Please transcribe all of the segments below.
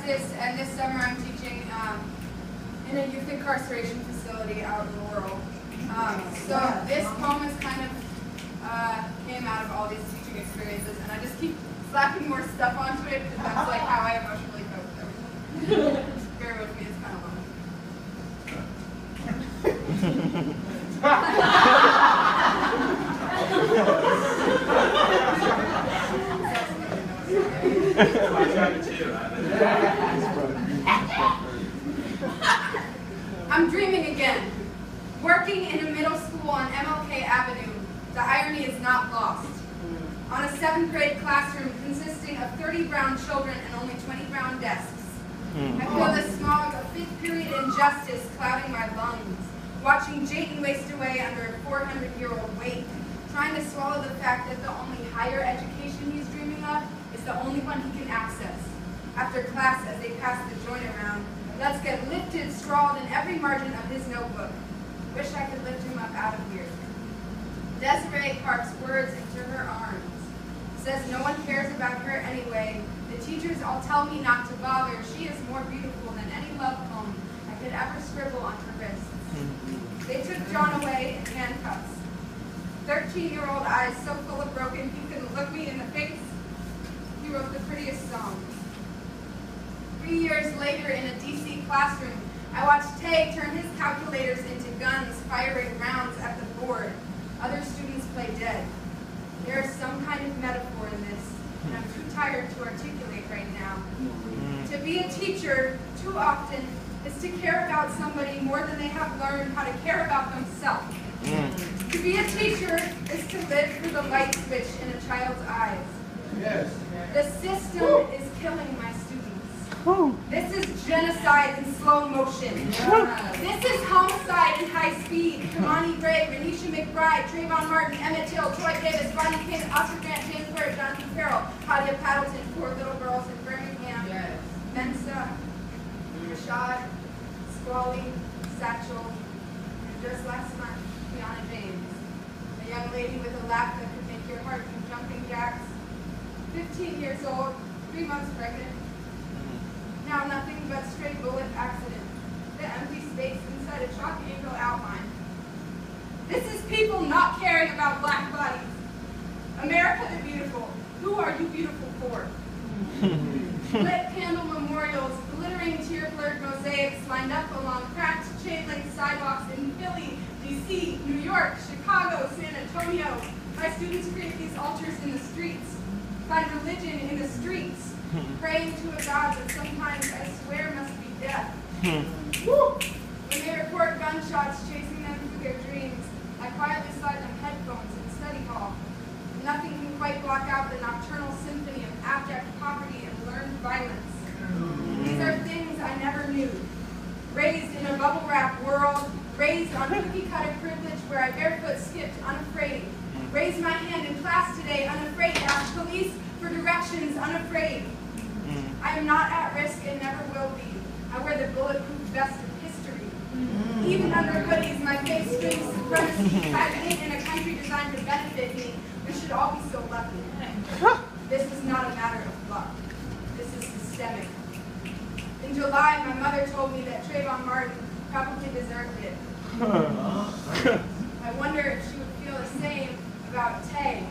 Alexis, and this summer I'm teaching in a youth incarceration facility out in Laurel. So this poem is kind of came out of all these teaching experiences, and I just keep slapping more stuff onto it because that's like how I emotionally cope with everything. Bear with me, it's kind of I'm dreaming again. Working in a middle school on MLK Avenue, the irony is not lost. On a 7th grade classroom consisting of 30 brown children and only 20 brown desks. I feel the smog of 5th period injustice clouding my lungs, watching Jayden waste away under a 400-year-old weight, trying to swallow the fact that the only higher education he's dreaming of is the only one he can access. After class, as they pass the joint around, let's get lifted, scrawled in every margin of his notebook. Wish I could lift him up out of here. Desiree parks words into her arms. Says no one cares about her anyway. The teachers all tell me not to bother. She is more beautiful than any love poem I could ever scribble on her wrists. They took John away in handcuffs. 13-year-old eyes so full of broken he couldn't look me in the face. He wrote the prettiest songs. 3 years later in a DC classroom, I watched Tay turn his calculators into guns, firing rounds at the board. Other students play dead. There is some kind of metaphor in this, and I'm too tired to articulate right now. To be a teacher, too often, is to care about somebody more than they have learned how to care about themselves. To be a teacher is to live through the light switch in a child's eyes. Yes. The system is killing my students. This is genocide in slow motion. This is homicide in high speed. Kamani Gray, Renisha McBride, Trayvon Martin, Emmett Till, Troy Davis, Rodney King, Oscar Grant, James Ware, Jonathan Farrell, Hadia Paddleton, 4 little girls in Birmingham, Mensa, Rashad, Squally, Satchel, and just last month, Kiana James, a young lady with a laugh that could make your heart do jumping jacks, 15 years old, 3 months pregnant. Now nothing but stray bullet accident. The empty space inside a chalk angle outline. This is people not caring about black bodies. America the beautiful. Who are you beautiful for? Lit candle memorials, glittering tear-blurred mosaics lined up along cracked chain-link sidewalks in Philly, DC, New York, Chicago, San Antonio. My students create these altars in the streets. Find religion in the streets. Praying to a God that sometimes I swear must be death. When they report gunshots chasing them through their dreams, I quietly slide them headphones in study hall. Nothing can quite block out the nocturnal symphony of abject poverty and learned violence. These are things I never knew. Raised in a bubble wrap world, raised on cookie cutter privilege where I barefoot skipped unafraid. Raised my hand in class today unafraid to ask police for directions unafraid. I am not at risk and never will be. I wear the bulletproof vest of history. Even under hoodies, my face screams supremacy. I've been in a country designed to benefit me. We should all be so lucky. This is not a matter of luck. This is systemic. In July, my mother told me that Trayvon Martin probably deserved it. I wonder if she would feel the same about Tay.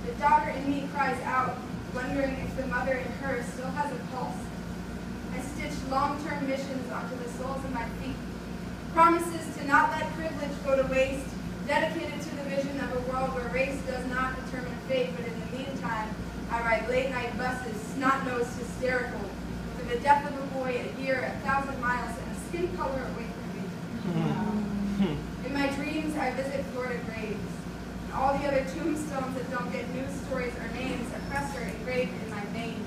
The daughter in me cries out, wondering if the mother in her still has a pulse. I stitch long-term missions onto the soles of my feet. Promises to not let privilege go to waste, dedicated to the vision of a world where race does not determine fate, but in the meantime, I ride late-night buses, snot-nosed hysterical, for the death of a boy a year, 1,000 miles, and a skin color away from me. In my dreams, I visit Florida graves. All the other tombstones that don't get news stories or names, oppressor engraved in my veins.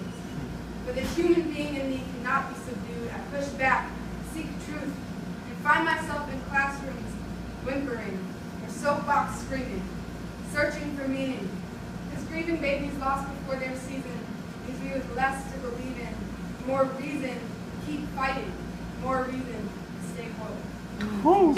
But the human being in me cannot be subdued. I push back, seek truth, and find myself in classrooms, whimpering, or soapbox screaming, searching for meaning. Because grieving babies lost before their season leaves me with less to believe in, more reason to keep fighting, more reason to stay woke.